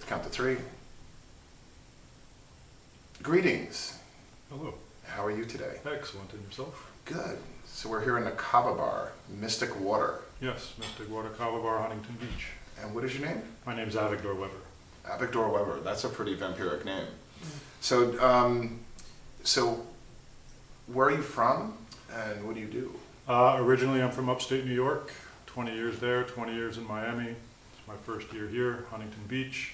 Count to three. Greetings. Hello. How are you today? Excellent. And yourself? Good. So we're here in the Kava Bar, Mystic Water. Yes, Mystic Water, Kaabah Bar, Huntington Beach. And what is your name? My name's Avigdor Weber. Avigdor Weber. That's a pretty vampiric name. So where are you from and what do you do? Originally, I'm from upstate New York. 20 years there, 20 years in Miami. It's my first year here, Huntington Beach.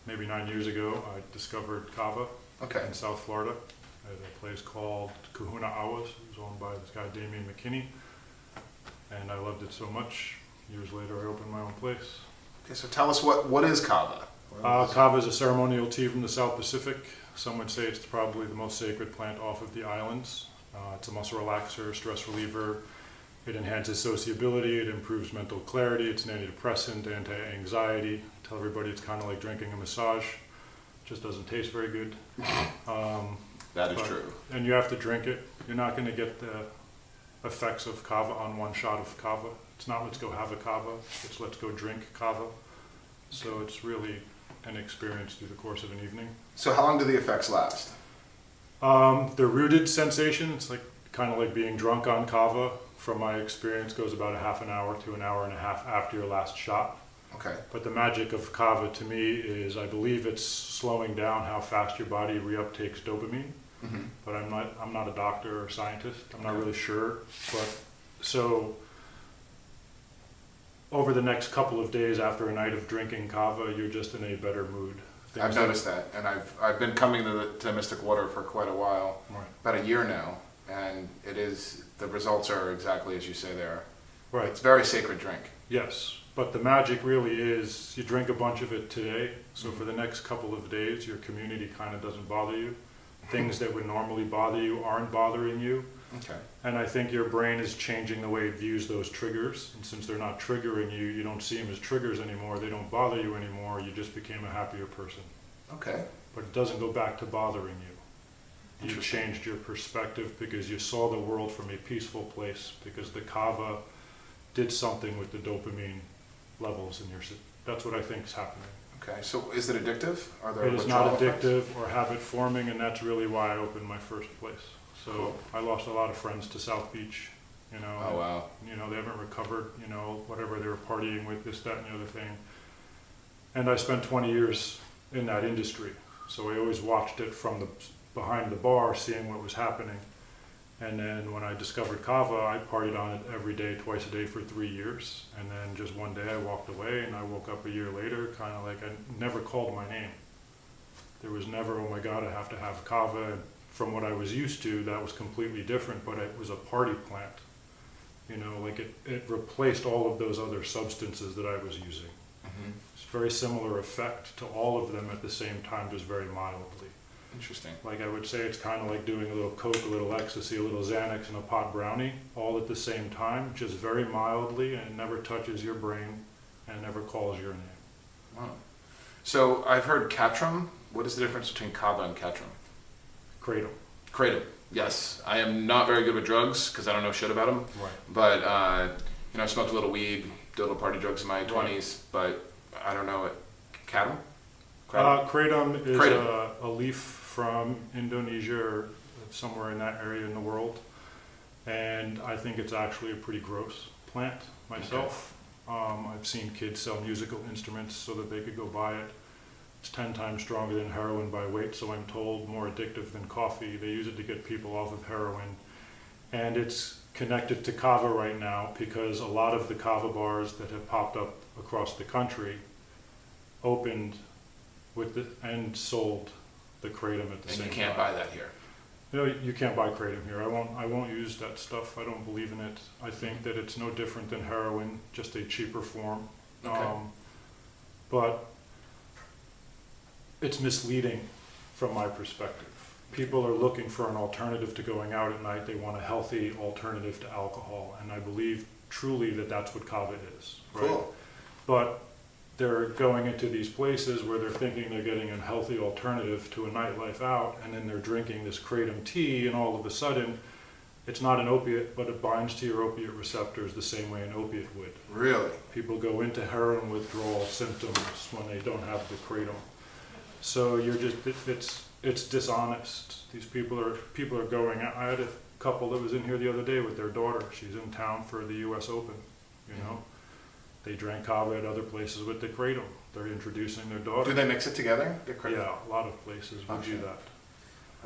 Maybe 9 years ago, I discovered Kava in South Florida at a place called Kahuna Awas. It was owned by this guy, Damien McKinney. And I loved it so much. Years later, I opened my own place. Okay, so tell us what is Kava? Kava is a ceremonial tea from the South Pacific. Some would say it's probably the most sacred plant off of the islands. It's a muscle relaxer, stress reliever. It enhances sociability, it improves mental clarity, it's an antidepressant, anti-anxiety. I tell everybody it's kind of like drinking a massage. Just doesn't taste very good. That is true. And you have to drink it. You're not going to get the effects of Kava on one shot of Kava. It's not let's go have a Kava, it's let's go drink Kava. So it's really an experience through the course of an evening. So how long do the effects last? The rooted sensation, it's like kind of like being drunk on Kava. From my experience, goes about a half an hour to an hour and a half after your last shot. Okay. But the magic of Kava to me is, I believe it's slowing down how fast your body reuptakes dopamine. Mm-hmm. But I'm not a doctor or scientist. I'm not really sure. But so over the next couple of days after a night of drinking Kava, you're just in a better mood. I've noticed that, and I've been coming to Mystic Water for quite a while, about a year now, and the results are exactly as you say they are. Right. It's a very sacred drink. Yes, but the magic really is you drink a bunch of it today, so for the next couple of days your community kind of doesn't bother you. Things that would normally bother you aren't bothering you. Okay. And I think your brain is changing the way it views those triggers, and since they're not triggering you, you don't see them as triggers anymore, they don't bother you anymore, you just became a happier person. Okay. But it doesn't go back to bothering you. You changed your perspective because you saw the world from a peaceful place, because the Kava did something with the dopamine levels in your system. That's what I think is happening. Okay, so is it addictive? Are there It is not effects? addictive or habit forming, and that's really why I opened my first place. So cool. I lost a lot of friends to South Beach, you know. Oh, wow. You know, they haven't recovered, you know, whatever they were partying with, this, that, and the other thing. And I spent 20 years in that industry. So I always watched it from behind the bar, seeing what was happening. And then when I discovered Kava, I partied on it every day, twice a day for 3 years. And then just one day I walked away, and I woke up a year later, kind of like I never called my name. There was never, oh my God, I have to have Kava. And from what I was used to, that was completely different, but it was a party plant. You know, like it replaced all of those other substances that I was using. Mm-hmm. It's a very similar effect to all of them at the same time, just very mildly. Interesting. Like I would say it's kind of like doing a little Coke, a little ecstasy, a little Xanax, and a pot brownie, all at the same time, just very mildly, and it never touches your brain, and it never calls your name. Wow. So I've heard Katrum. What is the difference between Kava and Katrum? Kratom. Kratom. Yes. I am not very good with drugs because I don't know shit about them. Right. But, you know, I smoked a little weed, did a little party drugs in my 20s, but I don't know it. Kratom? Kratom is a leaf from Indonesia or somewhere in that area in the world. And I think it's actually a pretty gross plant myself. Okay. I've seen kids sell musical instruments so that they could go buy it. It's 10 times stronger than heroin by weight, so I'm told more addictive than coffee. They use it to get people off of heroin. And it's connected to Kava right now because a lot of the Kava bars that have popped up across the country opened with and sold the Kratom at the same time. And you can't buy that here. You know, you can't buy Kratom here. I won't use that stuff. I don't believe in it. I think that it's no different than heroin, just a cheaper form. Okay. But it's misleading from my perspective. People are looking for an alternative to going out at night. They want a healthy alternative to alcohol, and I believe truly that that's what Kava is. Right? Cool. But they're going into these places where they're thinking they're getting a healthy alternative to a nightlife out, and then they're drinking this Kratom tea, and all of a sudden It's not an opiate, but it binds to your opiate receptors the same way an opiate would. Really? People go into heroin withdrawal symptoms when they don't have the kratom. So you're just, it's dishonest. These people are going, I had a couple that was in here the other day with their daughter. She's in town for the US Open, you know. They drank Kava at other places with the kratom. They're introducing their daughter. Do they mix it together? The kratom? Yeah, a lot of places would do that.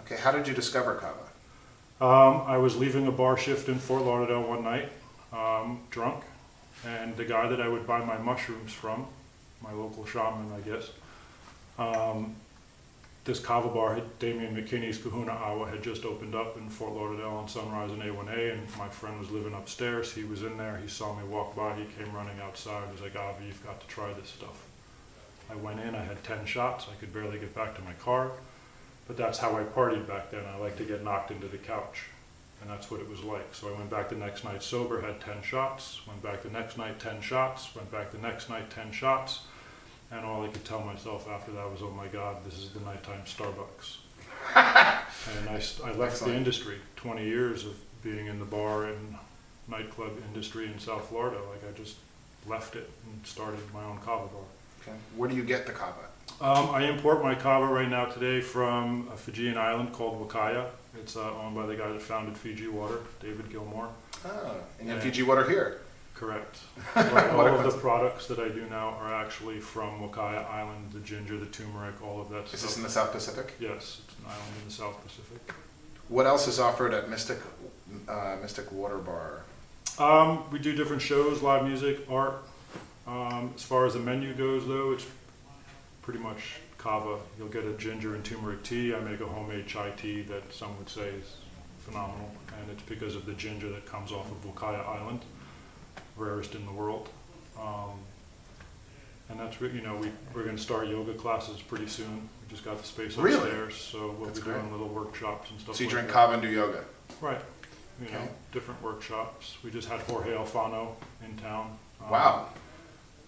Okay, how did you discover Kava? I was leaving a bar shift in Fort Lauderdale one night, drunk, and the guy that I would buy my mushrooms from, my local shaman, I guess, this Kava bar, Damien McKinney's Kahuna Awa, had just opened up in Fort Lauderdale on Sunrise and A1A, and my friend was living upstairs. He was in there. He saw me walk by. He came running outside. He was like, Avi, you've got to try this stuff. I went in. I had 10 shots. I could barely get back to my car. But that's how I partied back then. I liked to get knocked into the couch. And that's what it was like. So I went back the next night sober, had 10 shots, went back the next night, 10 shots, went back the next night, 10 shots. And all I could tell myself after that was, oh my God, this is the nighttime Starbucks. And I left the industry, 20 years of being in the bar and nightclub industry in South Florida. Like I just left it and started my own Kava bar. Okay. Where do you get the Kava? I import my Kava right now today from a Fijian island called Wakaya. It's owned by the guy that founded Fiji Water, David Gilmore. Oh, and you have Fiji Water here? Correct. All of the products that I do now are actually from Wakaya Island, the ginger, the turmeric, all of that stuff. Is this in the South Pacific? Yes, it's an island in the South Pacific. What else is offered at Mystic Water Bar? We do different shows, live music, art. As far as the menu goes, though, it's pretty much Kava. You'll get a ginger and turmeric tea. I make a homemade chai tea that some would say is phenomenal, and it's because of the ginger that comes off of Wakaya Island, rarest in the world. And that's, we're going to start yoga classes pretty soon. We just got the space upstairs, so we'll be doing little workshops and stuff. So you like drink that. Kava and do yoga? Right. You know, different workshops. We just had Jorge Alfano in town. Wow.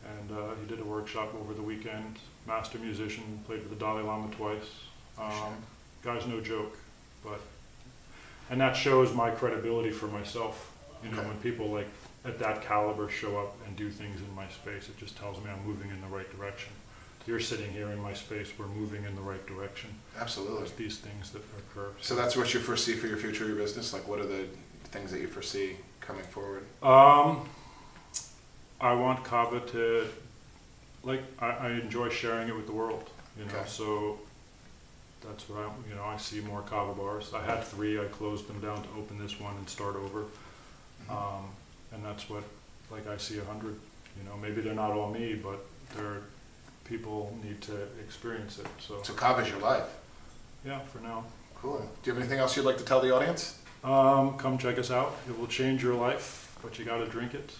And he did a workshop over the weekend. Master musician, played with the Dalai Lama twice. Guy's no joke, and that shows my credibility for myself. You know, when people like at that caliber show up and do things in my space, it just tells me I'm moving in the right direction. You're sitting here in my space, we're moving in the right direction. Absolutely. There's these things that occur. So that's what you foresee for your future, your business? Like what are the things that you foresee coming forward? I want Kava to, I enjoy sharing it with the world, so that's what I see more Kava bars. I had 3, I closed them down to open this one and start over. And that's what, I see 100, maybe they're not all me, but people need to experience it. So Kava's your life? Yeah, for now. Cool. Do you have anything else you'd like to tell the audience? Come check us out. It will change your life, but you got to drink it,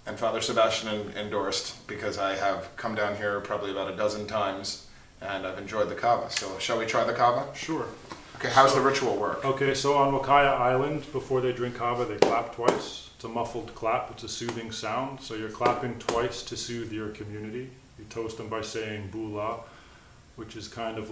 And Father Sebastiaan endorsed, because I have come down here probably about a dozen times and I've enjoyed the Kava. So shall we try the Kava? Sure. Okay, how's the ritual work? Okay, so on Wakaya Island, before they drink Kava, they clap twice. It's a muffled clap. It's a soothing sound. So you're clapping twice to soothe your community. You toast them by saying Bula, which is kind of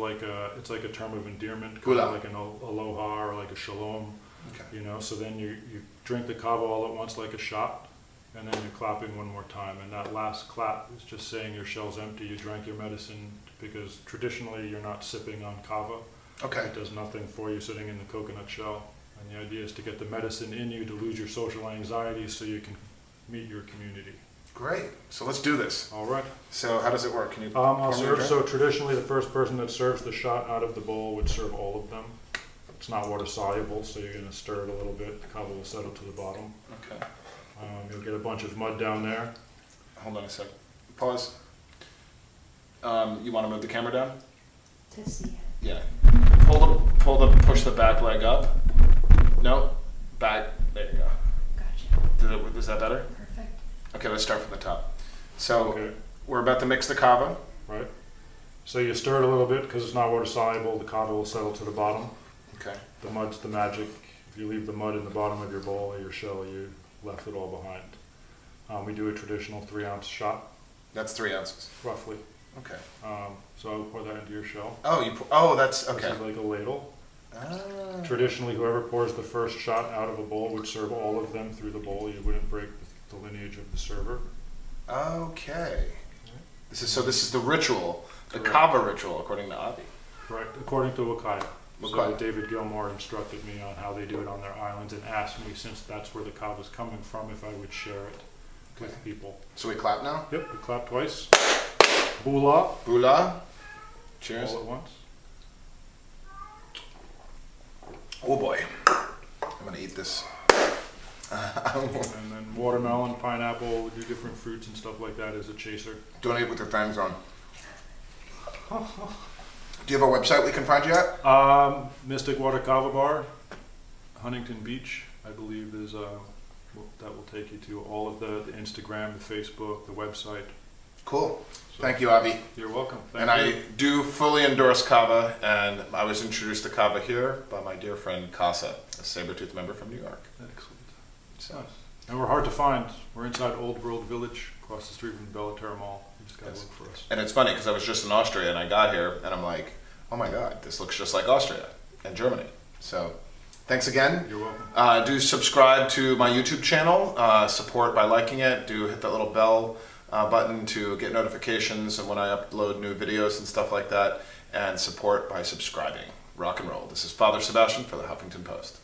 it's like a term of endearment, kind of like an aloha or like a shalom. Okay. So then you drink the Kava all at once like a shot, and then you're clapping one more time. And that last clap is just saying your shell's empty. You drank your medicine, because traditionally you're not sipping on Kava. Okay. It does nothing for you sitting in the coconut shell. And the idea is to get the medicine in you to lose your social anxiety so you can meet your community. Great. So let's do this. All right. So how does it work? Can you I'll serve. So traditionally the first person that serves the shot out of the bowl would serve all of them. It's not water soluble, so you're going to stir it a little bit. The Kava will settle to the bottom. Okay. You'll get a bunch of mud down there. Hold on a sec. Pause. You want to move the camera down? To see it. Yeah. Push the back leg up. No, back. There you go. Gotcha. Is that better? Perfect. Okay, let's start from the top. So Okay. we're about to mix the Kava. Right. So you stir it a little bit because it's not water soluble. The Kava will settle to the bottom. Okay. The mud's the magic. If you leave the mud in the bottom of your bowl or your shell, you left it all behind. We do a traditional 3-ounce shot. That's 3 ounces. Roughly. Okay. So I'll pour that into your shell. Oh, that's okay. This is like a ladle. Ah. Traditionally, whoever pours the first shot out of a bowl would serve all of them through the bowl. You wouldn't break the lineage of the server. Okay. This is the ritual, the Correct. Kaabah Ritual, according to Avi. Correct, according to Wakaya. So Wakaya. David Gilmore instructed me on how they do it on their islands and asked me, since that's where the kava is coming from, if I would share it with people. So we clap now? Yep, we clap twice. Bula, Bula. Cheers. all at once. Oh boy. I'm gonna eat this. And then watermelon, pineapple, we do different fruits and stuff like that as a chaser. Don't eat with your fangs on. Do you have a website we can find you at? Mystic Water Kava Bar, Huntington Beach, I believe is, that will take you to all of the Instagram, the Facebook, the website. Cool. So, Thank you, Avi. You're welcome. And Thank you. I do fully endorse Kava, and I was introduced to Kava here by my dear friend Casa, a Sabretooth member from New York. Excellent. So, Nice. And we're hard to find. We're inside Old World Village, across the street from the Bellaterra Mall. You just gotta Yes. look for us. and it's funny because I was just in Austria and I got here and I'm like, oh my God, this looks just like Austria and Germany. So, thanks again. You're welcome. Do subscribe to my YouTube channel. Support by liking it. Do hit that little bell button to get notifications and when I upload new videos and stuff like that. And support by subscribing. Rock and roll. This is Father Sebastiaan for the Huffington Post.